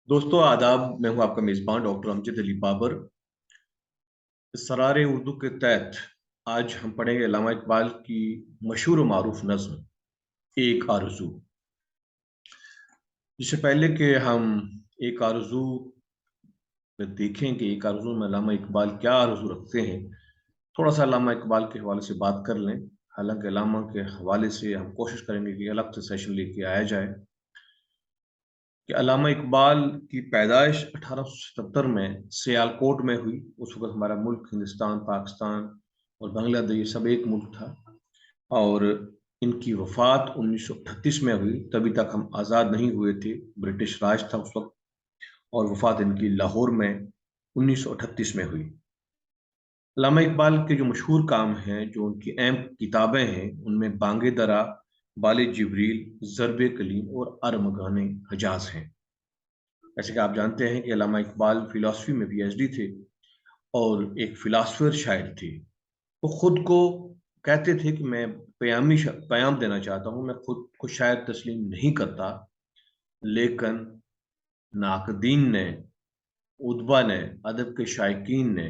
दोस्तों आदाब। मैं हूं आपका मेजबान डॉक्टर अमजद अली बाबर। सरारे उर्दू के तहत आज हम पढ़ेंगे अल्लामा इकबाल की मशहूर मारूफ नज्म एक आरज़ू। इससे पहले कि हम एक आरज़ू देखें कि एक आरज़ू में अल्लामा इकबाल क्या आरज़ू रखते हैं, थोड़ा सा अल्लामा इकबाल के हवाले से बात कर लें। हालांकि अल्लामा के हवाले से हम कोशिश करेंगे कि अलग से सेशन लेके आया जाए कि अल्लामा इकबाल की पैदाइश 1877 में सियालकोट में हुई। उस वक्त हमारा मुल्क हिंदुस्तान, पाकिस्तान और बांग्लादेश सब एक मुल्क था। और इनकी वफात 1938 में हुई। तभी तक हम आज़ाद नहीं हुए थे, ब्रिटिश राज था उस वक्त। और वफात इनकी लाहौर में 1938 में हुई। अल्लामा इकबाल के जो मशहूर काम हैं, जो उनकी अहम किताबें हैं, उनमें बांगे दरा, बाले जिब्रील, ज़रबे कलीम और अरमगाने हजाज हैं। जैसे कि आप जानते हैं कि अल्लामा इकबाल फिलॉसफी में पीएचडी थे और एक फिलासफर शायर थे। वो खुद को कहते थे कि मैं प्याम देना चाहता हूँ, मैं खुद को शायर तस्लीम नहीं करता। लेकिन नाकदीन ने, उदबा ने, अदब के शायकीन ने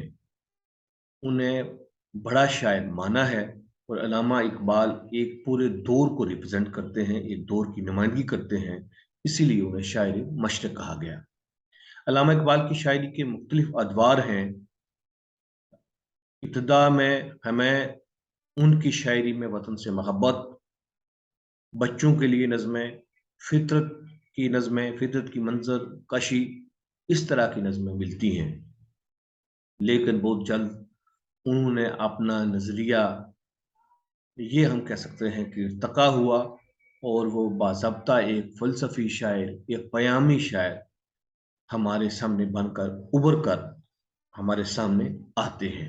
उन्हें बड़ा शायर माना है। और अल्लामा इकबाल एक पूरे दौर को रिप्रेजेंट करते हैं, एक दौर की नुमाइंदगी करते हैं। इसीलिए उन्हें शायर मशरक़ कहा गया। अल्लामा इकबाल की शायरी के मुख्तलिफ अदवार हैं। इब्तदा में हमें उनकी शायरी में वतन से मोहब्बत, बच्चों के लिए नज़में, फितरत की नज़में, फितरत की मंजर कशी, इस तरह की नज़में मिलती हैं। लेकिन बहुत जल्द उन्होंने अपना नज़रिया, ये हम कह सकते हैं कि इर्तका हुआ, और वो बाज़ाब्ता एक फ़लसफ़ी शायर, एक पयामी शायर हमारे सामने बनकर, उभर कर हमारे सामने आते हैं।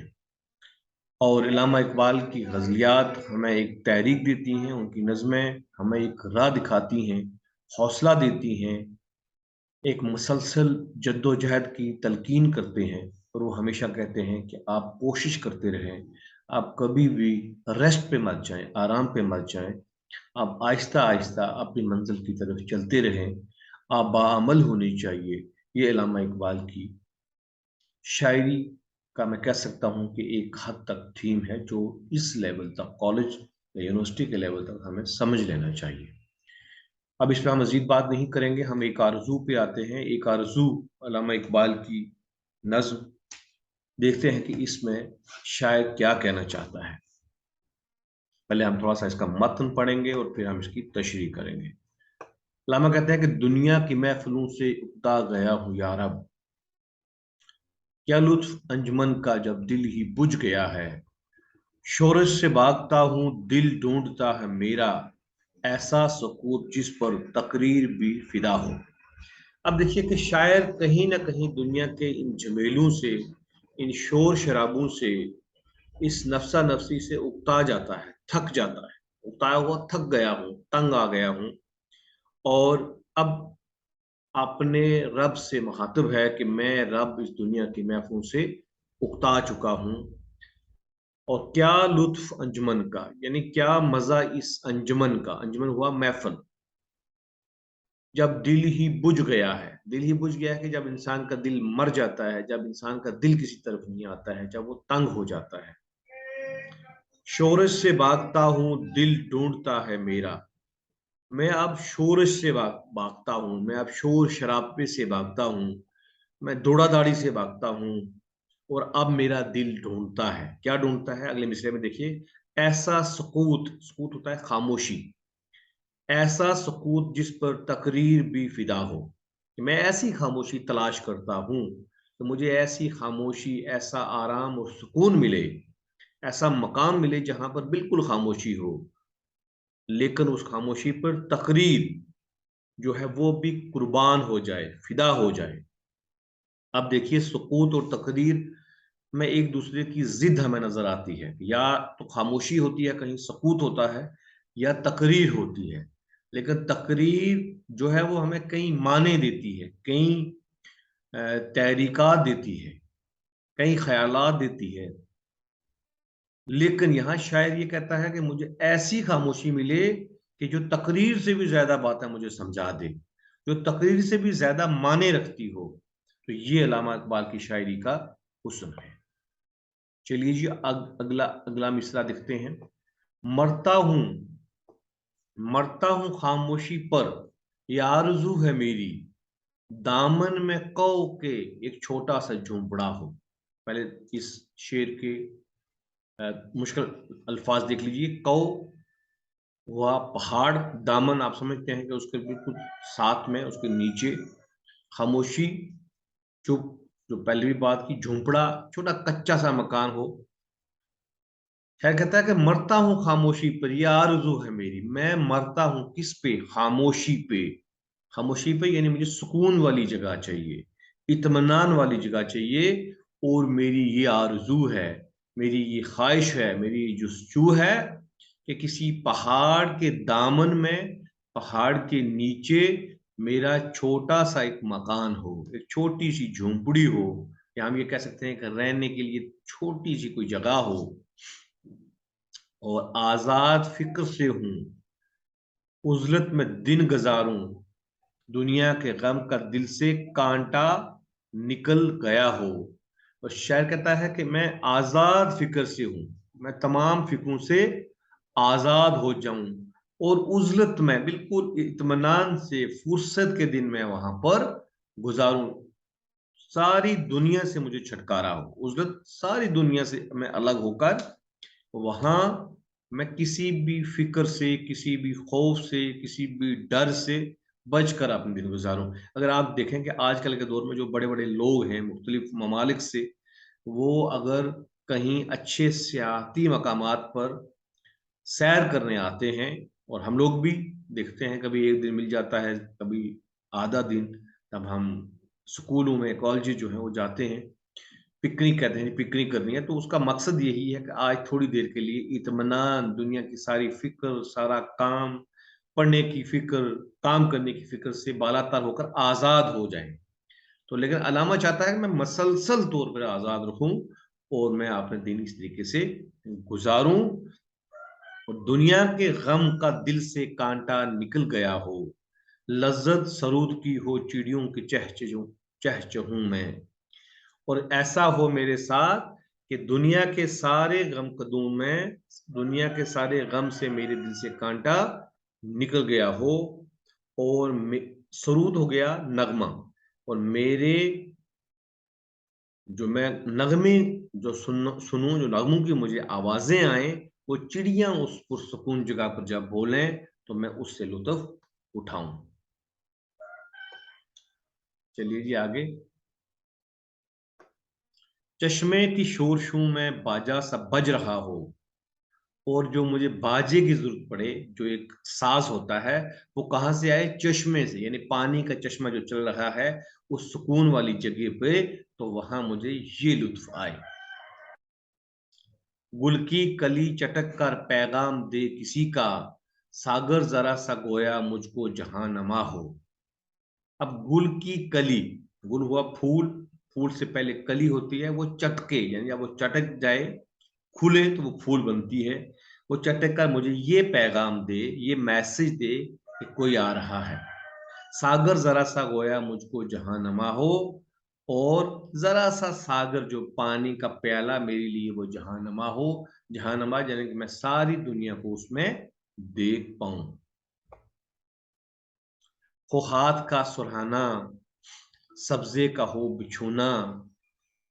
और अल्लामा इकबाल की गज़लियात हमें एक तहरीक देती हैं, उनकी नज़में हमें एक राह दिखाती हैं, हौसला देती हैं, एक मुसलसल जद्दोजहद की तलकीन करते हैं। और वो हमेशा कहते हैं कि आप कोशिश करते रहें, आप कभी भी रेस्ट पे मत जाएं, आराम पे मत जाएं। आप आहिस्ता आहिस्ता अपनी मंजिल की तरफ चलते रहें, आप बाअमल होनी चाहिए। ये अल्लामा इकबाल की शायरी का मैं कह सकता हूँ कि एक हद तक थीम है, जो इस लेवल तक, कॉलेज या यूनिवर्सिटी के लेवल तक हमें समझ लेना चाहिए। अब इस पे हम मजीद बात नहीं करेंगे, हम एक आरजू पे आते हैं। एक आरजू अल्लामा इकबाल की नज्म, देखते हैं कि इसमें शायर क्या कहना चाहता है। पहले हम थोड़ा सा इसका मतन पढ़ेंगे और फिर हम इसकी तशरीह करेंगे। अल्लामा कहते हैं कि दुनिया की महफिलों से उकता गया हूँ यारब, क्या लुत्फ अंजुमन का जब दिल ही बुझ गया है। शोरश से भागता हूँ दिल ढूंढता है मेरा, ऐसा सकूत जिस पर तकरीर भी फिदा हो। अब देखिए कि शायर कहीं ना कहीं दुनिया के इन झमेलों से, इन शोर शराबों से, इस नफसा नफसी से उकता जाता है, थक जाता है। उकताया हुआ थक गया हूँ, तंग आ गया हूँ। और अब अपने रब से मुखातिब है कि मैं रब इस दुनिया की महफिलों से उकता चुका हूँ। और क्या लुत्फ अंजुमन का, यानी क्या मजा इस अंजुमन का। अंजुमन हुआ महफिल। जब दिल ही बुझ गया है, दिल ही बुझ गया है कि जब इंसान का दिल मर जाता है, जब इंसान का दिल किसी तरफ नहीं आता है, जब वो तंग हो जाता है। शोरश से भागता हूँ दिल ढूंढता है मेरा, मैं अब शोरश से भागता हूँ, मैं अब शोर शराबे से भागता हूँ, मैं दौड़ा दाड़ी से भागता हूँ। और अब मेरा दिल ढूंढता है, क्या ढूंढता है, अगले मिसरे में देखिए। ऐसा सुकूत, सुकूत होता है खामोशी, ऐसा सुकूत जिस पर तकरीर भी फिदा हो। कि मैं ऐसी खामोशी तलाश करता हूँ कि मुझे ऐसी खामोशी, ऐसा आराम और सुकून मिले, ऐसा मकाम मिले जहां पर बिल्कुल खामोशी हो, लेकिन उस खामोशी पर तकरीर जो है वो भी कुर्बान हो जाए, फिदा हो जाए। अब देखिए, सुकूत और तकरीर में एक दूसरे की जिद हमें नजर आती है। या तो खामोशी होती है, कहीं सुकूत होता है, या तकरीर होती है। लेकिन तकरीर जो है वो हमें कई माने देती है, कई तहरीकात देती है, कई ख्यालात देती है। लेकिन यहाँ शायर ये कहता है कि मुझे ऐसी खामोशी मिले कि जो तकरीर से भी ज्यादा बातें मुझे समझा दे। जो तकरीर से भी ज्यादा माने रखती हो, तो ये अल्लामा इकबाल की शायरी का हुस्न है। चलिए जी, अगला अगला मिसरा देखते हैं। मरता हूं, मरता हूं खामोशी पर, ये आरज़ू है मेरी, दामन में कौ के एक छोटा सा झोंपड़ा हो। पहले इस शेर के मुश्किल अल्फाज देख लीजिए। कौ हुआ पहाड़, दामन आप समझते हैं कि उसके बिल्कुल साथ में, उसके नीचे खामोशी, चुप, जो पहले भी बात की, झोंपड़ा, छोटा कच्चा सा मकान हो। खैर कहता है कि मरता हूं खामोशी पर, यह आरज़ू है मेरी, मैं मरता हूं किस पे? खामोशी पे। खामोशी पे यानी मुझे सुकून वाली जगह चाहिए, इत्मीनान वाली जगह चाहिए। और मेरी ये आरज़ू है, मेरी ये ख्वाहिश है, मेरी ये जुस्तजू है कि किसी पहाड़ के दामन में, पहाड़ के नीचे मेरा छोटा सा एक मकान हो, एक छोटी सी झोंपड़ी हो, या हम ये कह सकते हैं कि रहने के लिए छोटी सी कोई जगह हो। और आजाद फिक्र से हूं, उजलत में दिन गुजारूं, दुनिया के गम का दिल से कांटा निकल गया हो। और शायर कहता है कि मैं आजाद फिक्र से हूं, मैं तमाम फिक्रों से आजाद हो जाऊं, और उजलत में बिल्कुल इत्मीनान से फुर्सत के दिन मैं वहां पर गुजारूं, सारी दुनिया से मुझे छुटकारा हो, उजलत सारी दुनिया से मैं अलग होकर वहां मैं किसी भी फिक्र से, किसी भी खौफ से, किसी भी डर से बचकर अपने दिन गुजारूं। अगर आप देखें कि आजकल के दौर में जो बड़े बड़े लोग हैं मुख्तलिफ ममालिक से, वो अगर कहीं अच्छे सियाहती मकामात पर सैर करने आते हैं, और हम लोग भी देखते हैं, कभी एक दिन मिल जाता है, कभी आधा दिन, तब हम स्कूलों में, कॉलेज जो है वो जाते हैं, पिकनिक कहते हैं, पिकनिक करनी है, तो उसका मकसद यही है कि आज थोड़ी देर के लिए इत्मीनान, दुनिया की सारी फिक्र, सारा काम, पढ़ने की फिक्र, काम करने की फिक्र से बालातर होकर आजाद हो जाएं। तो लेकिन अलामा चाहता है कि मैं मसलसल तौर पर आजाद रहूं, और मैं अपने दिन इस तरीके से गुजारूं, और दुनिया के गम का दिल से कांटा निकल गया हो, लज्जत सरूद की हो चिड़ियों के चहचहूं मैं, और ऐसा हो मेरे साथ कि दुनिया के सारे गम कदों में, दुनिया के सारे गम से मेरे दिल से कांटा निकल गया हो, और सरूद हो गया नगमा, और मेरे जो मैं नगमे जो सुनूं, जो नगमों की मुझे आवाजें आए, वो चिड़ियां उस पुरसकून जगह पर जब बोलें, तो मैं उससे लुत्फ उठाऊं। चलिए जी आगे। चश्मे की शोरशू में बाजा सा बज रहा हो, और जो मुझे बाजे की जरूरत पड़े, जो एक साज होता है, वो कहाँ से आए? चश्मे से, यानी पानी का चश्मा जो चल रहा है उस सुकून वाली जगह पे, तो वहां मुझे ये लुत्फ आए। गुल की कली चटक कर पैगाम दे किसी का, सागर जरा सा गोया मुझको जहां नमा हो। अब गुल की कली, गुल हुआ फूल, फूल से पहले कली होती है, वो चटके यानी जब वो चटक जाए, खुले, तो वो फूल बनती है। वो चटक कर मुझे ये पैगाम दे, ये मैसेज दे कि कोई आ रहा है। सागर जरा सा गोया मुझको जहां नमा हो, और जरा सा सागर जो पानी का प्याला मेरे लिए वो जहां नमा हो। जहां नमा यानी कि मैं सारी दुनिया को उसमें देख पाऊं। हो हाथ का सुरहाना, सब्जे का हो बिछूना,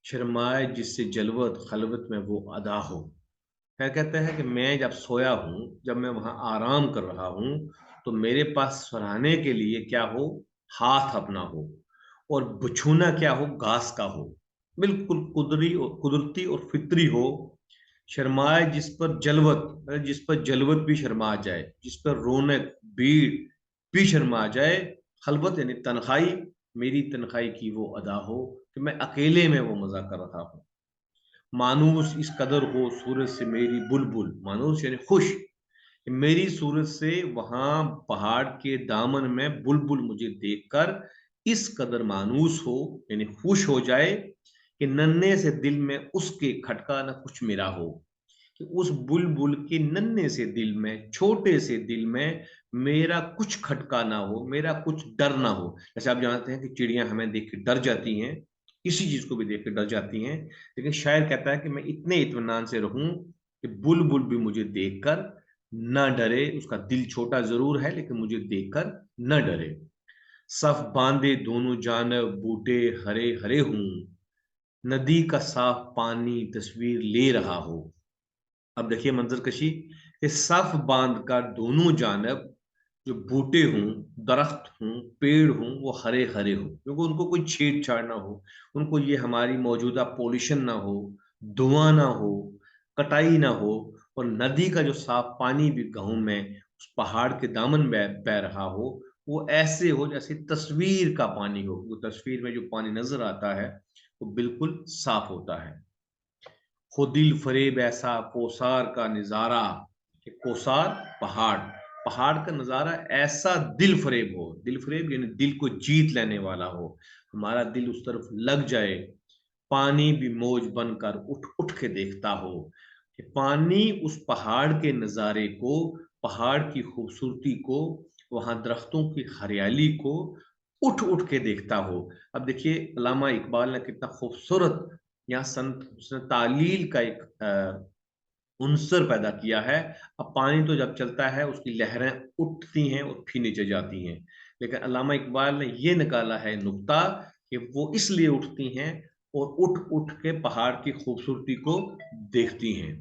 शर्माए जिससे जलवत खलवत में वो अदा हो। क्या कहते हैं कि मैं जब सोया हूं, जब मैं वहां आराम कर रहा हूं, तो मेरे पास सराहने के लिए क्या हो? हाथ अपना हो, और बिछूना क्या हो? घास का हो, बिल्कुल कुदरती और फितरी हो। शर्माए जिस पर जलवत, जिस पर जलवत भी शर्मा जाए, जिस पर रौनक भीड़ भी शर्मा जाए, खलबत यानी तन्हाई, मेरी तन्हाई की वो अदा हो कि मैं अकेले में वो मजा कर रहा हूँ। मानूस इस कदर हो सूरज से मेरी बुलबुल, मानूस यानी खुश, मेरी सूरत से वहां पहाड़ के दामन में बुलबुल मुझे देखकर इस कदर मानूस हो, यानी खुश हो जाए, कि नन्हे से दिल में उसके खटका न कुछ मेरा हो, कि उस बुलबुल के नन्हे से दिल में, छोटे से दिल में मेरा कुछ खटका ना हो, मेरा कुछ डर ना हो। जैसे आप जानते हैं कि चिड़ियां हमें देख के डर जाती हैं, किसी चीज को भी देख के डर जाती हैं, लेकिन शायर कहता है कि मैं इतने इत्मीनान से रहूं कि बुलबुल भी मुझे देखकर न डरे। उसका दिल छोटा जरूर है लेकिन मुझे देखकर न डरे। सफ बांधे दोनों जानब बूटे हरे हरे हूं, नदी का साफ पानी तस्वीर ले रहा हो। अब देखिए मंजर कशी, कि साफ बांध का दोनों जानब जो बूटे हों, दरख्त हों, पेड़ हों, वो हरे हरे हों, क्योंकि उनको कोई छेड़छाड़ ना हो, उनको ये हमारी मौजूदा पोल्यूशन ना हो, धुआं ना हो, कटाई ना हो। और नदी का जो साफ पानी भी गाँव में उस पहाड़ के दामन में बह रहा हो, वो ऐसे हो जैसे तस्वीर का पानी हो। वो तस्वीर में जो पानी नजर आता है वो बिल्कुल साफ होता है। हो दिल फरेब ऐसा कोसार का नजारा, कि कोसार पहाड़, पहाड़ का नजारा ऐसा दिल फरेब हो। दिल फरेब यानी दिल को जीत लेने वाला हो, हमारा दिल उस तरफ लग जाए। पानी भी मौज बनकर उठ उठ के देखता हो, कि पानी उस पहाड़ के नजारे को, पहाड़ की खूबसूरती को, वहां दरख्तों की हरियाली को उठ उठ के देखता हो। अब देखिए अल्लामा इकबाल ने कितना खूबसूरत यहाँ संत उसने तालील का एक उनसर पैदा किया है। अब पानी तो जब चलता है उसकी लहरें उठती हैं और फिर नीचे जाती हैं, लेकिन अल्लामा इकबाल ने ये निकाला है नुक्ता कि वो इसलिए उठती हैं और उठ उठ के पहाड़ की खूबसूरती को देखती हैं।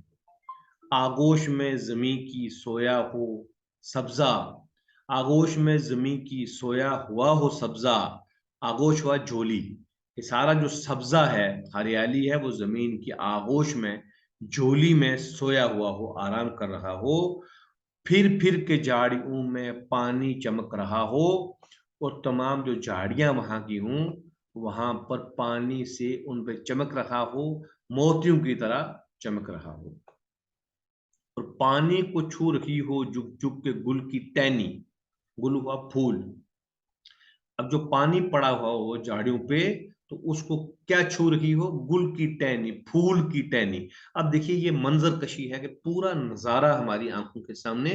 आगोश में जमी की सोया हो सब्जा, आगोश में जमी की सोया हुआ हो सब्जा। आगोश हुआ झोली, ये सारा जो सब्जा है, हरियाली है, वो जमीन की आगोश में, झोली में सोया हुआ हो, आराम कर रहा हो। फिर के झाड़ियों में पानी चमक रहा हो, और तमाम जो झाड़ियां वहां की हूं, वहां पर पानी से उन पे चमक रहा हो, मोतियों की तरह चमक रहा हो। और पानी को छू रही हो जुग जुग के गुल की टहनी, गुल हुआ फूल। अब जो पानी पड़ा हुआ हो झाड़ियों पे, तो उसको क्या छू रही हो? गुल की टहनी, फूल की टहनी। अब देखिए ये मंजर कशी है कि पूरा नजारा हमारी आंखों के सामने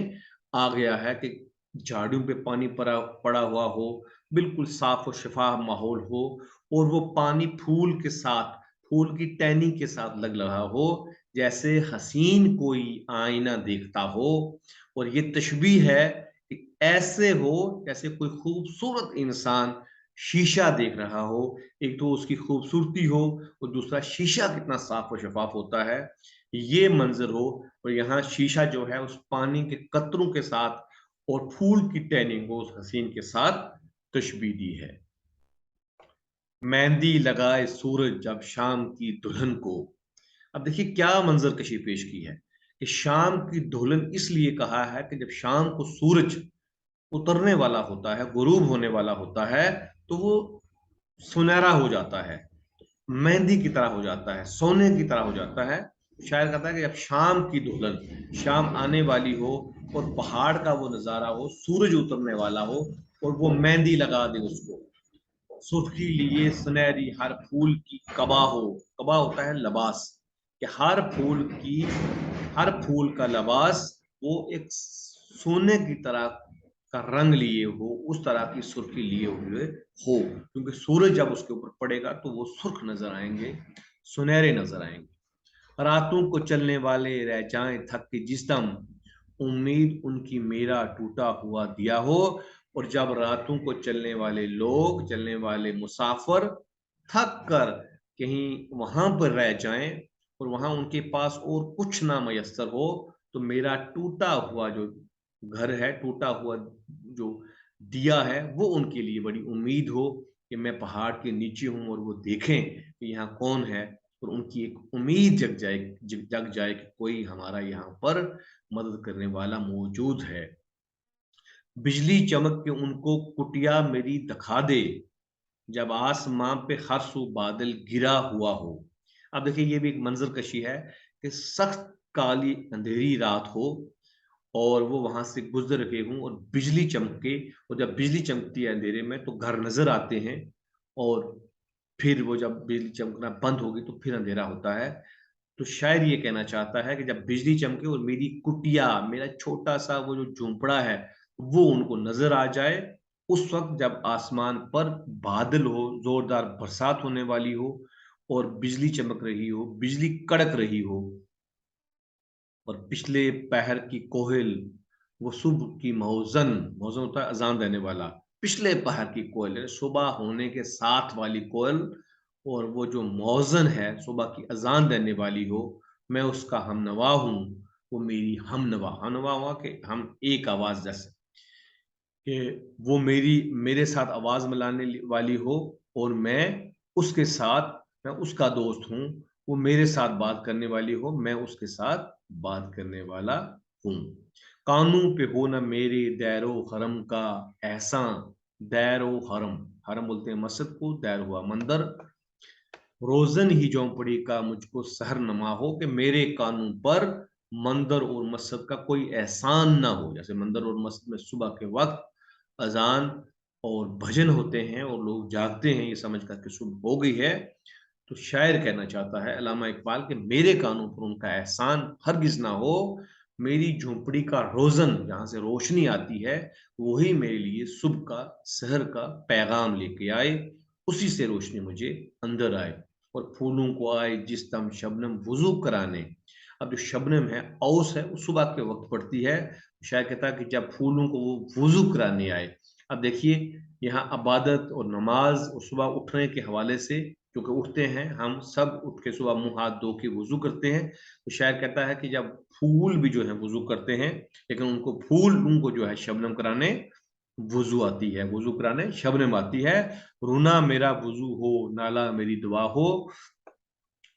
आ गया है, कि झाड़ियों पे पानी पड़ा पड़ा हुआ हो, बिल्कुल साफ और शफाफ माहौल हो, और वो पानी फूल के साथ, फूल की टहनी के साथ लग रहा हो, जैसे हसीन कोई आईना देखता हो। और ये तशबीह है कि ऐसे हो जैसे कोई खूबसूरत इंसान शीशा देख रहा हो। एक तो उसकी खूबसूरती हो, और दूसरा शीशा कितना साफ और शफाफ होता है, ये मंजर हो। और यहाँ शीशा जो है उस पानी के कतरों के साथ और फूल की टहनियों को उस हसीन के साथ तशबीह दी है। मेहंदी लगाए सूरज जब शाम की दुल्हन को। अब देखिए क्या मंजर कशी पेश की है, कि शाम की दुल्हन इसलिए कहा है कि जब शाम को सूरज उतरने वाला होता है, गुरूब होने वाला होता है, तो वो सुनहरा हो जाता है, मेहंदी की तरह हो जाता है, सोने की तरह हो जाता है। शायर कहता है कि जब शाम की दुल्हन, शाम आने वाली हो, और पहाड़ का वो नजारा हो, सूरज उतरने वाला हो, और वो मेहंदी लगा दे उसको, सुर्खी लिए सुनहरी हर फूल की कबा हो। कबा होता है लबास, कि हर फूल की, हर फूल का लबास वो एक सोने की तरह का रंग लिए हो, उस तरह की सुर्खी लिए हुए हो, क्योंकि सूरज जब उसके ऊपर पड़ेगा तो वो सुर्ख नजर आएंगे, सुनहरे नजर आएंगे। रातों को चलने वाले रह जाएं थक के जिस्म, उम्मीद उनकी मेरा टूटा हुआ दिया हो। और जब रातों को चलने वाले लोग, चलने वाले मुसाफिर थक कर कहीं वहां पर रह जाएं, और वहां उनके पास और कुछ ना मयसर हो, तो मेरा टूटा हुआ जो घर है, टूटा हुआ जो दिया है, वो उनके लिए बड़ी उम्मीद हो, कि मैं पहाड़ के नीचे हूं और वो देखें कि यहाँ कौन है, और उनकी एक उम्मीद जग जाए कि कोई हमारा यहाँ पर मदद करने वाला मौजूद है। बिजली चमक के उनको कुटिया मेरी दिखा दे, जब आसमां पे हर सू बादल गिरा हुआ हो। अब देखिए ये भी एक मंजर कशी है, कि सख्त काली अंधेरी रात हो, और वो वहां से गुजर रहे हूं, और बिजली चमके, और जब बिजली चमकती है अंधेरे में तो घर नजर आते हैं, और फिर वो जब बिजली चमकना बंद होगी तो फिर अंधेरा होता है। तो शायर ये कहना चाहता है कि जब बिजली चमके और मेरी कुटिया, मेरा छोटा सा वो जो झोंपड़ा है, वो उनको नजर आ जाए, उस वक्त जब आसमान पर बादल हो, जोरदार बरसात होने वाली हो और बिजली चमक रही हो, बिजली कड़क रही हो, और पिछले पहर की कोयल, वो सुबह की मौजन, मौजन होता है अजान देने वाला, पिछले पहर की कोयल यानी सुबह होने के साथ वाली कोयल, और वो जो मौजन है सुबह की अजान देने वाली हो, मैं उसका हमनवा हूँ, वो मेरी हमनवा, हमनवा हुआ कि हम एक आवाज जैसे, कि वो मेरे साथ आवाज मिलाने वाली हो, और मैं उसके साथ, मैं उसका दोस्त हूँ, वो मेरे साथ बात करने वाली हो, मैं उसके साथ बात करने वाला हूँ। कानूं पे हो ना मेरे दैरो हरम का एहसान, दैरो हरम, हरम बोलते हैं मस्जिद को, दैर हुआ मंदिर, रोजन ही झोंपड़ी का मुझको सहर नमा हो, कि मेरे कानून पर मंदिर और मस्जिद का कोई एहसान ना हो। जैसे मंदिर और मस्जिद में सुबह के वक्त अजान और भजन होते हैं और लोग जागते हैं ये समझ कर के सुबह हो गई है, तो शायर कहना चाहता है अल्लामा इकबाल के मेरे कानों पर उनका एहसान हरगिज ना हो, मेरी झोंपड़ी का रोजन जहां से रोशनी आती है, वही मेरे लिए सुबह का सहर का पैगाम लेके आए, उसी से रोशनी मुझे अंदर आए, और फूलों को आए जिस दम शबनम वुजू कराने। अब जो शबनम है, औस है, वो सुबह के वक्त पड़ती है, शायर कहता है कि जब फूलों को वो वुजू कराने आए। अब देखिए, यहाँ अबादत और नमाज और सुबह उठने के हवाले से, क्योंकि उठते हैं हम सब, उठ के सुबह मुंह हाथ धो के वुजू करते हैं, तो शायर कहता है कि जब फूल भी जो है वुजू करते हैं, लेकिन उनको जो है शबनम कराने वुजू आती है, वुजू कराने शबनम आती है। रोना मेरा वुजू हो, नाला मेरी दुआ हो,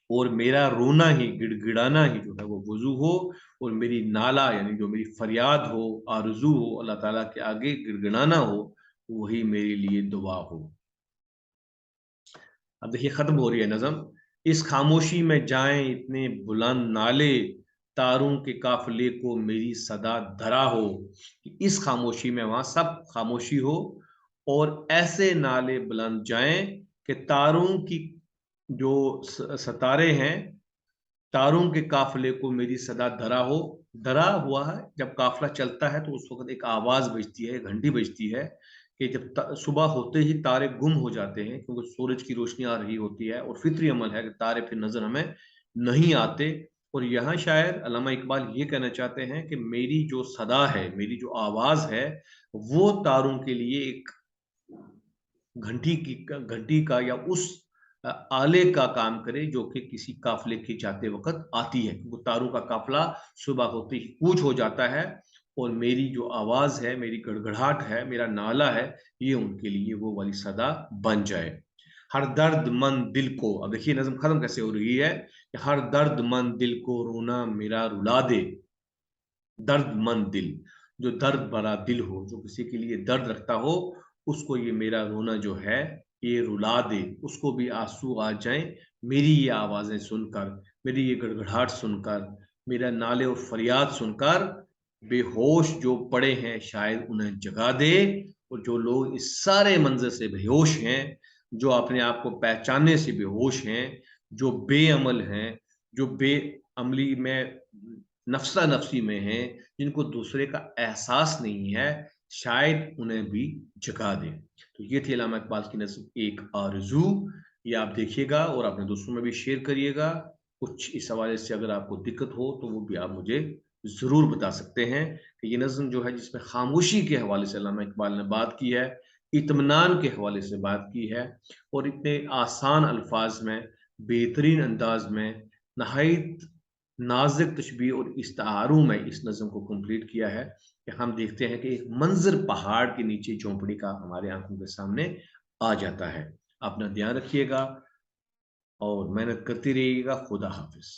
और मेरा रोना ही, गिड़गिड़ाना ही जो है वो वुजू हो, और मेरी नाला यानी जो मेरी फरियाद हो, आरजू हो, अल्लाह ताला के आगे गिड़गिड़ाना हो, वही मेरे लिए दुआ हो। अब देखिए खत्म हो रही है नज़म। इस खामोशी में जाएं इतने बुलंद नाले, तारों के काफिले को मेरी सदा धरा हो, कि इस खामोशी में, वहां सब खामोशी हो, और ऐसे नाले बुलंद जाएं कि तारों की जो सतारे हैं, तारों के काफिले को मेरी सदा धरा हो। धरा हुआ है, जब काफिला चलता है तो उस वक्त एक आवाज बजती है, घंटी बजती है, कि जब सुबह होते ही तारे गुम हो जाते हैं, क्योंकि सूरज की रोशनी आ रही होती है, और फितरी अमल है कि तारे फिर नजर हमें नहीं आते। और यहाँ शायद अल्लामा इकबाल ये कहना चाहते हैं कि मेरी जो सदा है, मेरी जो आवाज है, वो तारों के लिए एक घंटी का या उस आले का काम करे, जो कि किसी काफिले के जाते वक्त आती है, वो तारों का काफिला सुबह होते ही कूच हो जाता है, और मेरी जो आवाज है, मेरी गड़गड़ाहट है, मेरा नाला है, ये उनके लिए वो वाली सदा बन जाए। हर दर्द मंद दिल को, अब देखिए नज्म खत्म कैसे हो रही है, कि हर दर्द मंद दिल को रोना मेरा रुला दे, दर्दमंद दिल, जो दर्द भरा दिल हो, जो किसी के लिए दर्द रखता हो, उसको ये मेरा रोना जो है ये रुला दे, उसको भी आंसू आ जाएं मेरी ये आवाजें सुनकर, मेरी ये गड़गड़ाहट सुनकर, मेरा नाले और फरियाद सुनकर। बेहोश जो पड़े हैं शायद उन्हें जगा दे, और जो लोग इस सारे मंजर से बेहोश हैं, जो अपने आप को पहचानने से बेहोश हैं, जो बेअमल हैं, जो बेअमली में नफसा नफसी में हैं, जिनको दूसरे का एहसास नहीं है, शायद उन्हें भी जगा दे। तो ये थी अल्लामा इकबाल की नज़्म एक आरज़ू। ये आप देखिएगा और अपने दोस्तों में भी शेयर करिएगा। कुछ इस हवाले से अगर आपको दिक्कत हो तो वो भी आप मुझे ज़रूर बता सकते हैं, कि ये नज़्म जो है जिसमें खामोशी के हवाले से अल्लामा इकबाल ने बात की है, इत्मीनान के हवाले से बात की है, और इतने आसान अल्फाज में, बेहतरीन अंदाज में, नहायत नाज़िक तशबीह और इस्तारों में इस नज़्म को कंप्लीट किया है, कि हम देखते हैं कि एक मंज़र पहाड़ के नीचे झोंपड़ी का हमारे आंखों के सामने आ जाता है। अपना ध्यान रखिएगा और मेहनत करते रहिएगा। खुदा हाफ़िज़।